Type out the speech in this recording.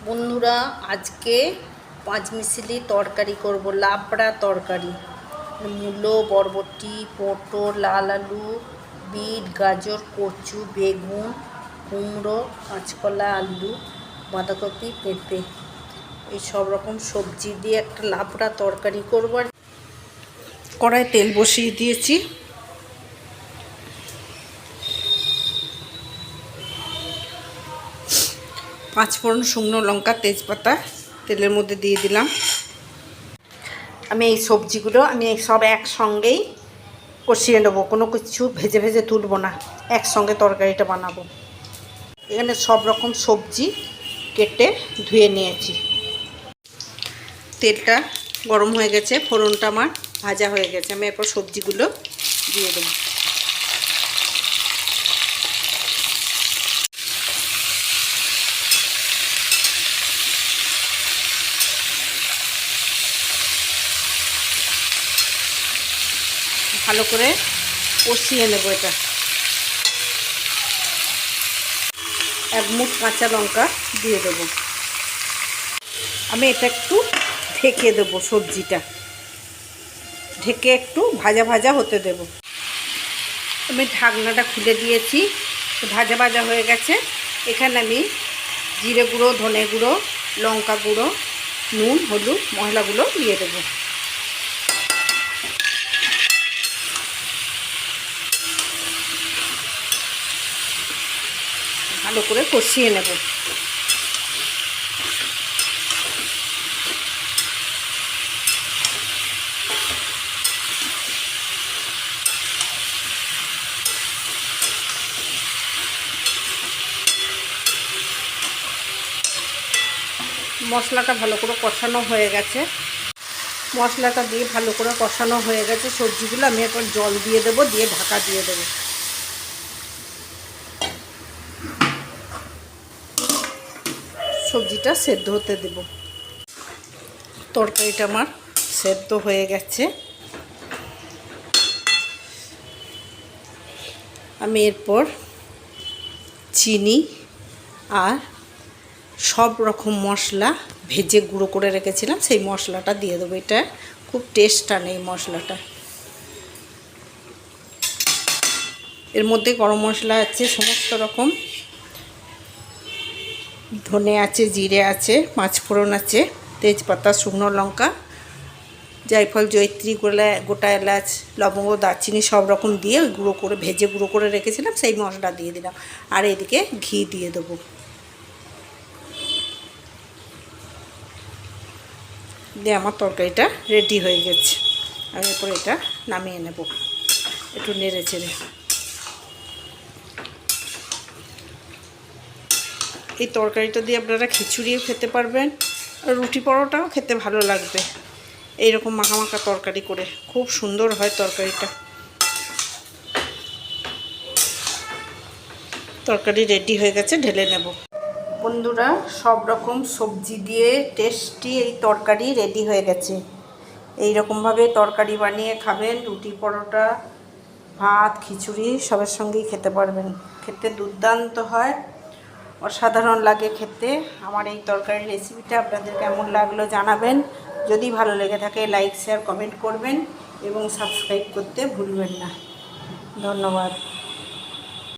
বন্ধুরা আজকে পাঁচমিশালি তরকারি করব, লাবড়া তরকারি। মূলো, বরবটি, পটল, লাল আলু, বিট, গাজর, কচু, বেগুন, কুমড়ো, কাঁচকলা, আলু, বাঁধাকপি, পেঁপে, এই সব রকম সবজি দিয়ে একটা লাবড়া তরকারি করব। কড়াই তেল বসিয়ে দিয়েছি। পাঁচফোড়ন, শুকনো লঙ্কা, তেজপাতা তেলের মধ্যে দিয়ে দিলাম। আমি এই সবজিগুলো সব একসঙ্গেই কষিয়ে নেবো, কোনো কিছু ভেজে ভেজে তুলব না, একসঙ্গে তরকারিটা বানাবো। এখানে সব রকম সবজি কেটে ধুয়ে নিয়েছি। তেলটা গরম হয়ে গেছে, ফোড়নটা আমার ভাজা হয়ে গেছে। আমি এরপর সবজিগুলো দিয়ে দেবো। ভালো করে কষিয়ে নেব। এটা এক মুঠ কাঁচা লঙ্কা দিয়ে দেবো। আমি এটা একটু ঢেকে দেবো, সবজিটা ঢেকে একটু ভাজা ভাজা হতে দেব। আমি ঢাকনাটা খুলে দিয়েছি, ভাজা ভাজা হয়ে গেছে। এখানে আমি জিরে গুঁড়ো, ধনে গুঁড়ো, লঙ্কা গুঁড়ো, নুন, হলুদ, মশলাগুলো দিয়ে দেবো। ভালো করে কষিয়ে নেব। মশলাটা ভালো করে কষানো হয়ে গেছে। মশলাটা দিয়ে ভালো করে কষানো হয়ে গেছে সবজিগুলো। আমি এখন জল দিয়ে দেবো, দিয়ে ঢাকা দিয়ে দেবো। সবজিটা সেদ্ধ হতে দেব। তরকারিটা আমার সেদ্ধ হয়ে গেছে। আমি এরপর চিনি আর সব রকম মশলা ভেজে গুঁড়ো করে রেখেছিলাম, সেই মশলাটা দিয়ে দেবো। এটা খুব টেস্ট আনে এই মশলাটা। এর মধ্যে গরম মশলা আছে সমস্ত রকম, ধনে আছে, জিরে আছে, পাঁচফোড়ন আছে, তেজপাতা, শুকনো লঙ্কা, জায়ফল, জয়িত্রী, গোটা এলাচ, লবঙ্গ, দারচিনি সব রকম দিয়ে ওই গুঁড়ো করে ভেজে গুঁড়ো করে রেখেছিলাম, সেই মশলা দিয়ে দিলাম। আর এদিকে ঘি দিয়ে দেবো। দিয়ে আমার তরকারিটা রেডি হয়ে গেছে। আমি এরপর এটা নামিয়ে নেব, একটু নেড়ে চেড়ে। এই তরকারিটা দিয়ে আপনারা খিচুড়িও খেতে পারবেন, আর রুটি পরোটাও খেতে ভালো লাগবে। এইরকম মাখা মাখা তরকারি করে খুব সুন্দর হয় তরকারিটা। তরকারি রেডি হয়ে গেছে, ঢেলে নেব। বন্ধুরা সব রকম সবজি দিয়ে টেস্টি এই তরকারি রেডি হয়ে গেছে। এই রকমভাবে তরকারি বানিয়ে খাবেন, রুটি পরোটা, ভাত, খিচুড়ি সবের সঙ্গেই খেতে পারবেন। খেতে দুর্দান্ত হয়, অসাধারণ লাগে খেতে। আমার এই তরকারির রেসিপিটা আপনাদের কেমন লাগলো জানাবেন। যদি ভালো লেগে থাকে লাইক, শেয়ার, কমেন্ট করবেন এবং সাবস্ক্রাইব করতে ভুলবেন না। ধন্যবাদ।